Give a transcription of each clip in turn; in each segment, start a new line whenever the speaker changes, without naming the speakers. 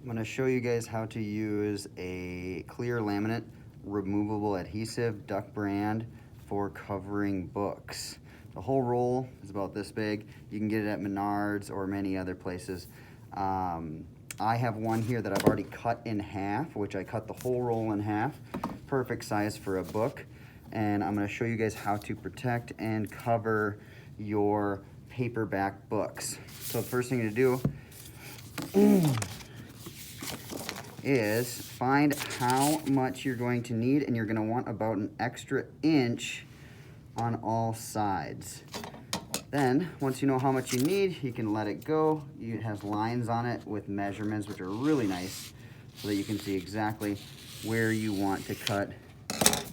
I'm going to show you guys how to use a clear laminate removable adhesive duck brand for covering books. The whole roll is about this big. You can get it at Menards or many other places. I have one here that I've already cut in half, which I cut the whole roll in half. Perfect size for a book. And I'm going to show you guys how to protect and cover your paperback books. So the first thing to do is find how much you're going to need, and you're going to want about an extra inch on all sides. Then once you know how much you need, you can let it go. It has lines on it with measurements, which are really nice, so that you can see exactly where you want to cut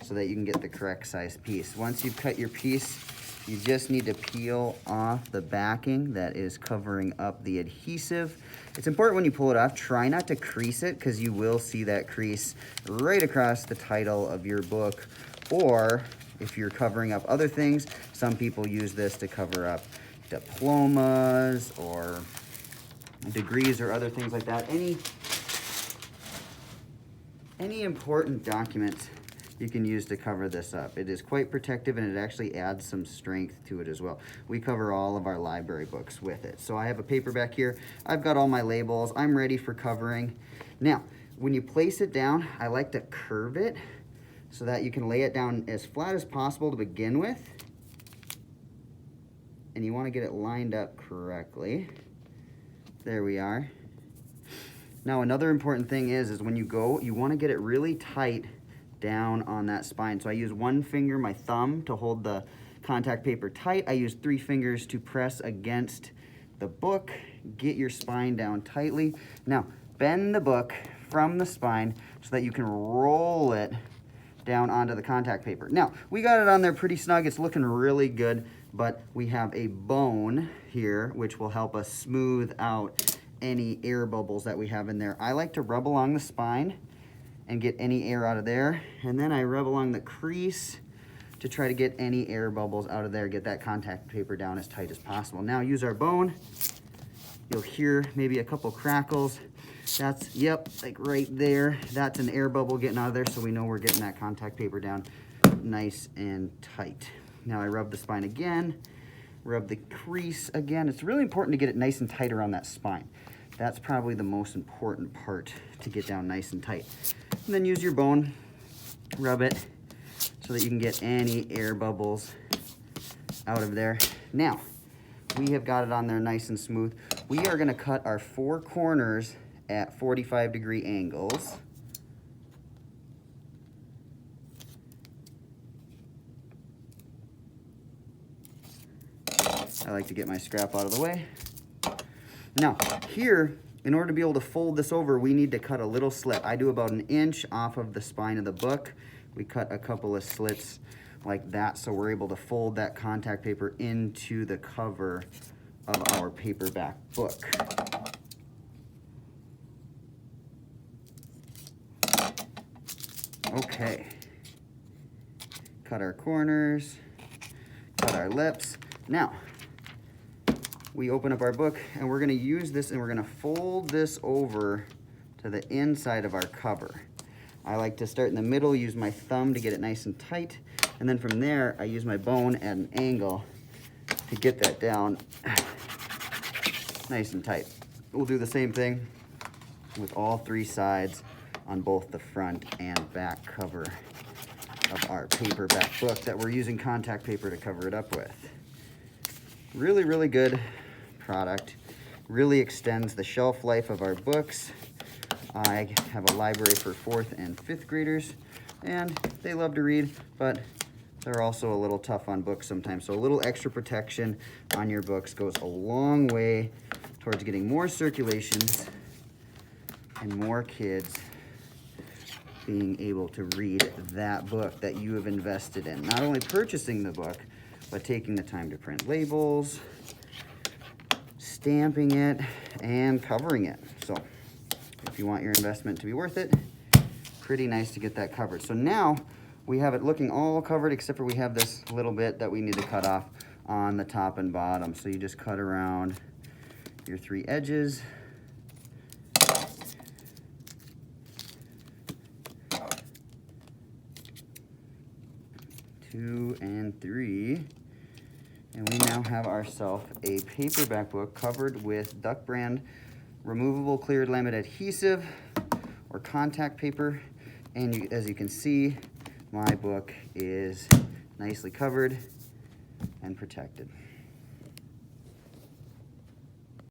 so that you can get the correct size piece. Once you've cut your piece, you just need to peel off the backing that is covering up the adhesive. It's important when you pull it off, try not to crease it, because you will see that crease right across the title of your book. Or if you're covering up other things, some people use this to cover up diplomas or degrees or other things like that. Any important documents you can use to cover this up. It is quite protective, and it actually adds some strength to it as well. We cover all of our library books with it. So I have a paperback here. I've got all my labels. I'm ready for covering. Now, when you place it down, I like to curve it so that you can lay it down as flat as possible to begin with. And you want to get it lined up correctly. There we are. Now, another important thing is when you go, you want to get it really tight down on that spine. So I use one finger, my thumb, to hold the contact paper tight. I use 3 fingers to press against the book. Get your spine down tightly. Now, bend the book from the spine so that you can roll it down onto the contact paper. Now, we got it on there pretty snug. It's looking really good, but we have a bone here which will help us smooth out any air bubbles that we have in there. I like to rub along the spine and get any air out of there, and then I rub along the crease to try to get any air bubbles out of there, get that contact paper down as tight as possible. Now use our bone. You'll hear maybe a couple crackles. That's, yep, like right there. That's an air bubble getting out of there, so we know we're getting that contact paper down nice and tight. Now I rub the spine again, rub the crease again. It's really important to get it nice and tight around that spine. That's probably the most important part, to get down nice and tight. And then use your bone, rub it so that you can get any air bubbles out of there. Now, we have got it on there nice and smooth. We are going to cut our 4 corners at 45-degree angles. I like to get my scrap out of the way. Now, here, in order to be able to fold this over, we need to cut a little slit. I do about 1 inch off of the spine of the book. We cut a couple of slits like that, so we're able to fold that contact paper into the cover of our paperback book. Okay. Cut our corners, cut our lips. Now, we open up our book, and we're going to use this, and we're going to fold this over to the inside of our cover. I like to start in the middle, use my thumb to get it nice and tight, and then from there I use my bone at an angle to get that down nice and tight. We'll do the same thing with all 3 sides on both the front and back cover of our paperback book that we're using contact paper to cover it up with. Really, really good product. Really extends the shelf life of our books. I have a library for 4th and 5th graders, and they love to read, but they're also a little tough on books sometimes. So a little extra protection on your books goes a long way towards getting more circulations and more kids being able to read that book that you have invested in. Not only purchasing the book, but taking the time to print labels, stamping it, and covering it. So if you want your investment to be worth it, pretty nice to get that covered. So now we have it looking all covered, except for we have this little bit that we need to cut off on the top and bottom. So you just cut around your 3 edges 2, and 3. And we now have ourselves a paperback book covered with Duck Brand removable clear laminate adhesive or contact paper. And as you can see, my book is nicely covered and protected.